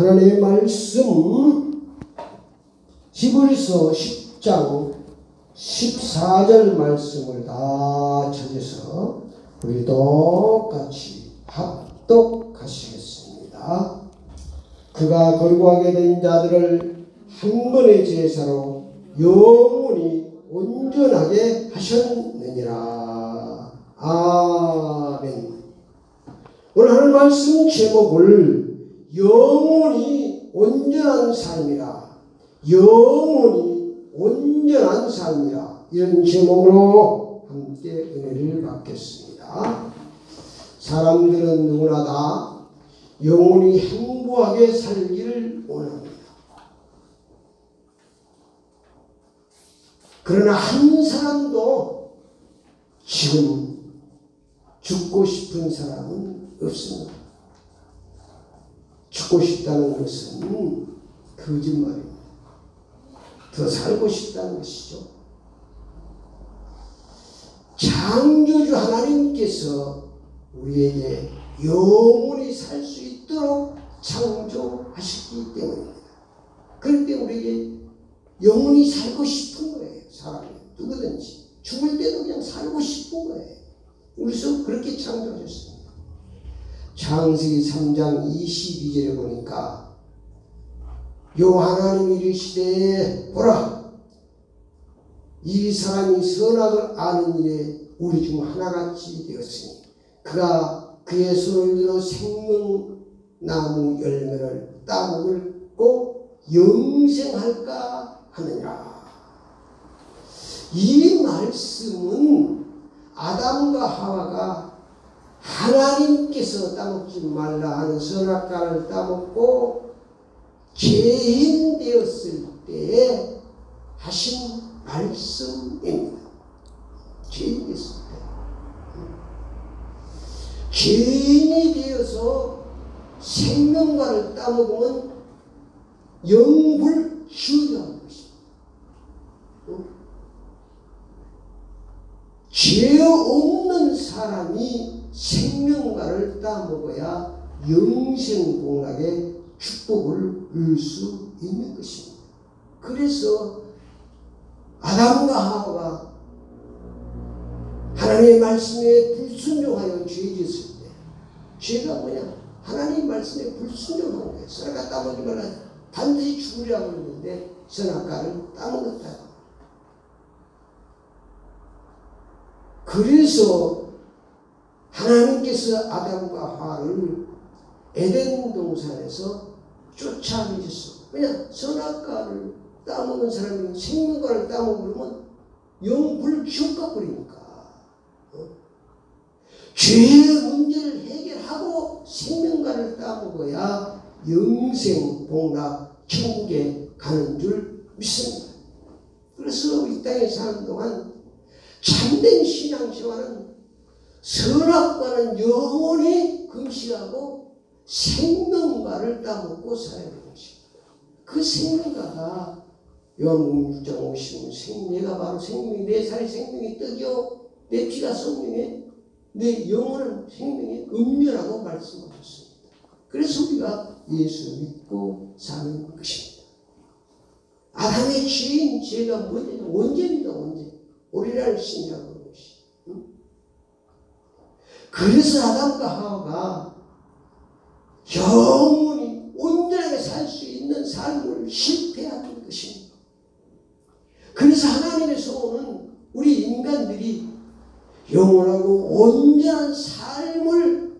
하나님의 말씀 히브리서 10장 14절 말씀을 다 찾아서 우리 똑같이 합독하시겠습니다. 그가 거룩하게 된 자들을 한 번의 제사로 영원히 온전하게 하셨느니라. 아멘. 오늘 하는 말씀 제목을 영원히 온전한 삶이라, 영원히 온전한 삶이라, 이런 제목으로 함께 은혜를 받겠습니다. 사람들은 누구나 다 영원히 행복하게 살기를 원합니다. 그러나 한 사람도 지금 죽고 싶은 사람은 없습니다. 죽고 싶다는 것은 거짓말입니다. 더 살고 싶다는 것이죠. 창조주 하나님께서 우리에게 영원히 살 수 있도록 창조하셨기 때문입니다. 그럴 때 우리에게 영원히 살고 싶은 거예요. 사람이 누구든지 죽을 때도 그냥 살고 싶은 거예요. 우리서 그렇게 창조하셨습니다. 창세기 3장 22절에 보니까 요 하나님이 이르시되 보라, 이 사람이 선악을 아는 일에 우리 중 하나같이 되었으니 그가 그의 손을 들어 생명나무 열매를 따먹고 영생할까 하느니라. 이 말씀은 아담과 하와가 하나님께서 따먹지 말라 하는 선악과를 따먹고 죄인 되었을 때에 하신 말씀입니다. 죄인 되었을 때. 죄인이 되어서 생명과를 따먹으면 영불주의하는 것입니다. 죄 없는 사람이 생명과를 따먹어야 영생공락의 축복을 얻을 수 있는 것입니다. 그래서 아담과 하와가 하나님의 말씀에 불순종하여 죄짓을 때, 죄가 뭐냐? 하나님 말씀에 불순종하는 거예요. 선악과 따먹지 말라, 반드시 죽으려고 했는데 선악과를 따먹었다. 그래서 하나님께서 아담과 하와를 에덴 동산에서 쫓아내셨어. 왜냐? 선악과를 따먹는 사람이 생명과를 따먹으면 영불지옥가 버리니까. 죄의 문제를 해결하고 생명과를 따먹어야 영생, 복락, 천국에 가는 줄 믿습니다. 그래서 이 땅에 사는 동안 참된 신앙생활은 선악과는 영원히 금식하고 생명과를 따먹고 살아야 하는 것입니다. 그 생명과가 요한복음 6장 50은 내가 바로 생명이, 내 살이 생명이 떡이요 내 피가 생명에 내 영혼은 생명의 음료라고 말씀하셨습니다. 그래서 우리가 예수를 믿고 사는 것입니다. 아담의 죄인, 죄가 뭐냐? 원죄입니다. 원죄. 오리라를 신이라고 것이. 그래서 아담과 하와가 영원히 온전하게 살 수 있는 삶을 실패하는 것입니다. 그래서 하나님의 소원은 우리 인간들이 영원하고 온전한 삶을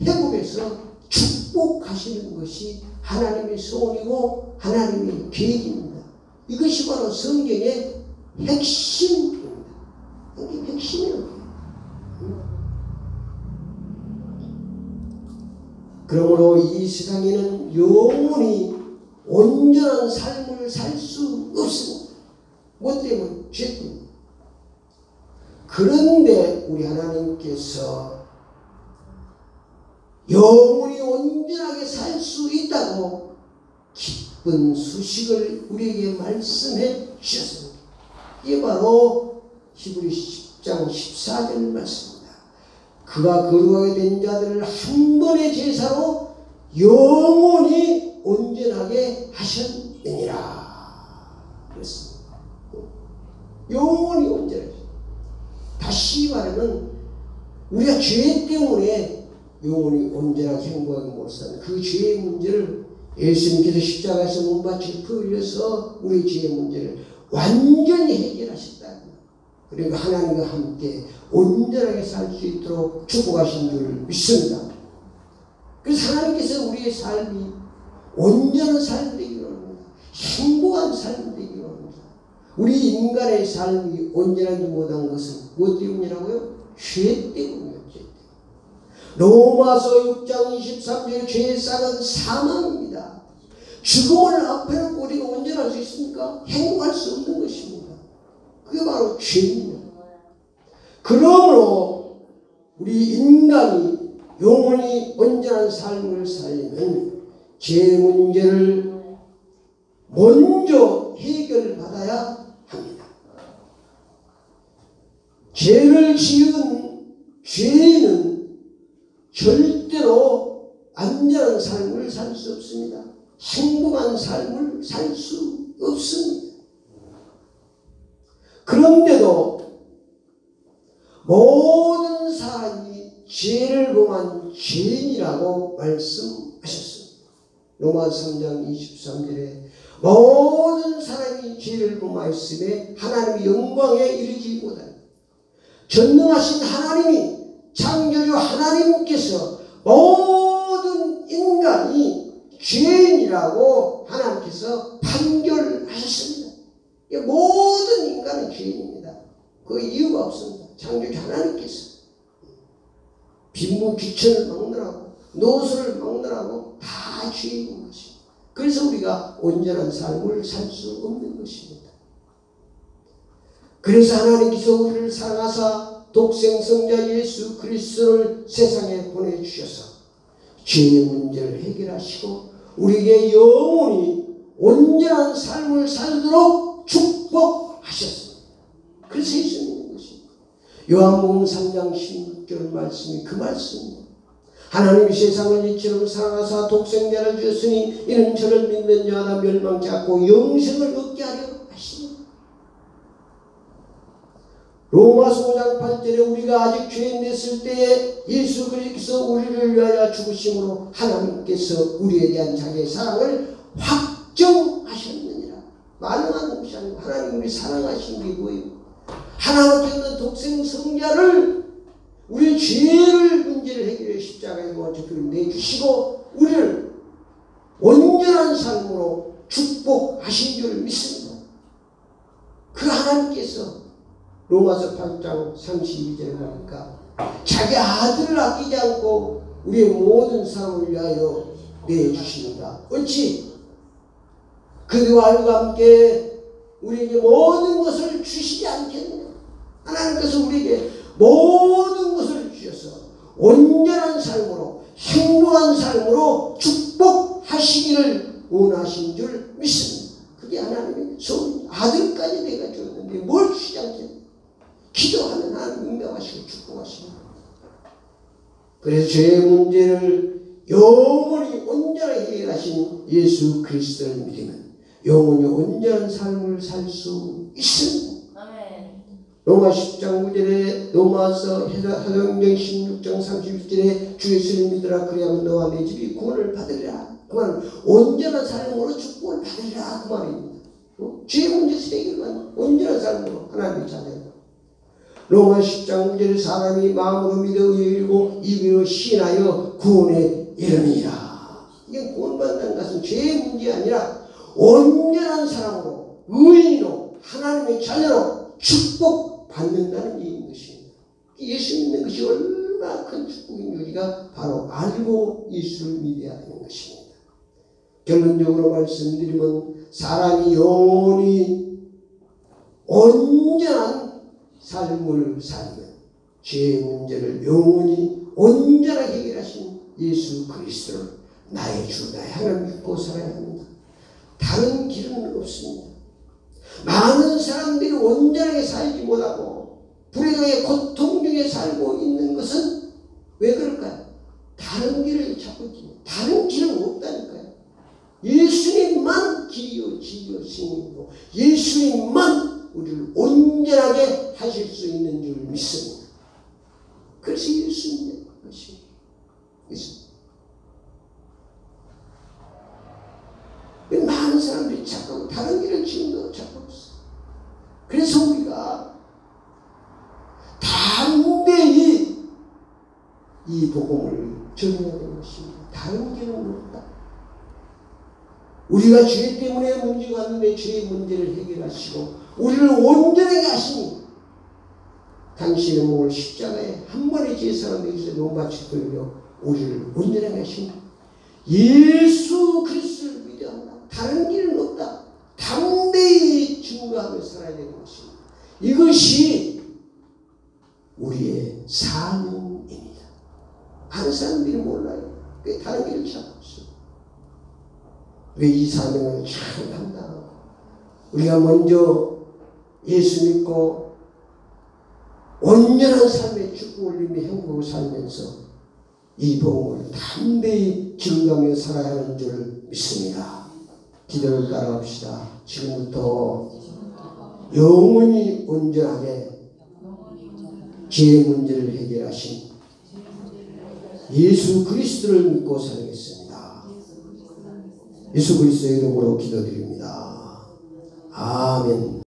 회복해서 축복하시는 것이 하나님의 소원이고 하나님의 계획입니다. 이것이 바로 성경의 핵심입니다. 이게 핵심이에요. 그러므로 이 세상에는 영원히 온전한 삶을 살 수 없습니다. 뭐 때문에? 죄 때문에. 그런데 우리 하나님께서 영원히 온전하게 살 수 있다고 기쁜 소식을 우리에게 말씀해 주셨습니다. 이게 바로 히브리서 10장 14절 말씀입니다. 그가 거룩하게 된 자들을 한 번의 제사로 영원히 죄 때문에 영혼이 언제나 행복하게 못 사는 그 죄의 문제를 예수님께서 십자가에서 몸바치를 풀려서 우리 죄의 문제를 완전히 해결하셨다. 그리고 하나님과 함께 온전하게 살 수 있도록 축복하신 줄 믿습니다. 그래서 하나님께서 우리의 삶이 온전한 삶이 되기를 원합니다. 행복한 삶이 되기를 원합니다. 우리 인간의 삶이 온전하지 못한 것은 무엇 때문이라고요? 죄 때문이에요. 로마서 6장 23절 죄의 싹은 사망입니다. 죽음을 앞에 놓고 우리가 온전할 수 있습니까? 행복할 수 없는 것입니다. 그게 바로 죄입니다. 그러므로 우리 인간이 영원히 온전한 삶을 살려면 죄 문제를 먼저 해결받아야 합니다. 죄를 지은 죄인은 절대로 안전한 삶을 살 수 없습니다. 행복한 삶을 살 수 없습니다. 그런데도 모든 사람이 죄를 범한 죄인이라고 말씀하셨습니다. 로마서 3장 23절에 모든 사람이 죄를 범하였음에 하나님의 영광에 이르지 못하니 전능하신 하나님이 창조주 하나님께서 모든 인간이 죄인이라고 하나님께서 판결하셨습니다. 모든 인간은 죄인입니다. 그 이유가 없습니다. 창조주 하나님께서 빈무 귀천을 막느라고 노소를 막느라고 다 죄인인 것입니다. 그래서 우리가 온전한 삶을 살 수 없는 것입니다. 그래서 하나님께서 우리를 사랑하사 독생성자 예수 그리스도를 세상에 보내주셔서 죄의 문제를 해결하시고 우리에게 영원히 온전한 삶을 살도록 축복하셨습니다. 그래서 예수 믿는 것입니다. 요한복음 3장 16절 말씀이 그 말씀입니다. 하나님이 세상을 이처럼 사랑하사 독생자를 주셨으니 이는 저를 믿는 자마다 멸망치 않고 영생을 얻게 하려 하십니다. 로마서 5장 8절에 우리가 아직 죄인 됐을 때에 예수 그리스도께서 우리를 위하여 죽으심으로 하나님께서 우리에 대한 자기의 사랑을 확정하셨느니라. 말로만 하는 것이 아니고 하나님 우리 사랑하신 게 뭐예요? 하나님께 없는 독생 성자를 우리의 죄를 문제를 해결해 십자가에 원초표를 내주시고 우리를 온전한 삶으로 축복하신 줄 믿습니다. 그 하나님께서 로마서 8장 32절에 보니까 자기 아들을 아끼지 않고 우리의 모든 사람을 위하여 내주십니다. 어찌 그와 함께 우리에게 모든 것을 주시지 않겠느냐. 하나님께서 우리에게 모든 것을 주셔서 온전한 삶으로 행복한 삶으로 축복하시기를 원하신 줄 믿습니다. 그게 하나님의 소원. 아들까지 내가 줬는데 뭘 주시지 않겠느냐. 기도하면 하나님 응답하시고 축복하십니다. 그래서 죄의 문제를 영원히 온전하게 해결하신 예수 그리스도를 믿으면 영원히 온전한 삶을 살 수 있습니다. 로마 10장 9절에 로마서 사도행전 16장 31절에 주 예수를 믿으라 그리하면 너와 내 집이 구원을 받으리라. 그 말은 온전한 삶으로 축복을 받으리라 그 말입니다. 죄의 문제에서 해결만 온전한 삶으로 하나님의 자녀입니다. 로마 10장 9절에 사람이 마음으로 믿어 의리고 입으로 신하여 구원에 이르니라. 이게 구원받는 것은 죄의 문제가 아니라 온전한 사람으로 의인으로 하나님의 자녀로 축복받는다는 얘기인 것입니다. 예수 믿는 것이 얼마나 큰 축복인 우리가 바로 알고 예수를 믿어야 하는 것입니다. 결론적으로 말씀드리면 사람이 영원히 온전한 삶을 살면 죄의 문제를 영원히 온전하게 해결하신 예수 그리스도를 나의 주 나의 하나님 믿고 살아야 합니다. 다른 길은 없습니다. 많은 사람들이 온전하게 살지 못하고 불행의 고통 중에 살고 있는 것은 왜 그럴까요? 다른 길을 찾고 있지. 다른 길은 없다니까요. 예수님만 길이요 진리요 생명이고 예수님만 우리를 온전하게 하실 수 있는 줄 믿습니다. 그래서 예수님의 것이 있습니다. 많은 사람들이 자꾸 다른 길을 지금도 찾고 있어요. 그래서 우리가 담대히 이 복음을 전해야 되는 것입니다. 다른 길은 없다. 우리가 죄 때문에 문제가 왔는데 죄의 문제를 해결하시고 우리를 온전하게 하시니 당신의 몸을 십자가에 한 번의 제사로 여기서 논밭에 돌려 우리를 온전하게 하시니 예수 그리스도를 믿어한다. 다른 길은 없다. 담대히 증거하며 살아야 되는 것입니다. 이것이 우리의 사명입니다. 많은 사람들이 몰라요. 왜 다른 길을 찾고 있어요. 왜 이 사명을 잘 한다. 우리가 먼저 예수 믿고 온전한 삶의 축복 올림의 행복을 살면서 이 복음을 담대히 증거하며 살아야 하는 줄 믿습니다. 기도를 따라합시다. 지금부터 영원히 온전하게 죄의 문제를 해결하신 예수 그리스도를 믿고 살겠습니다. 예수 그리스도의 이름으로 기도드립니다. 아멘.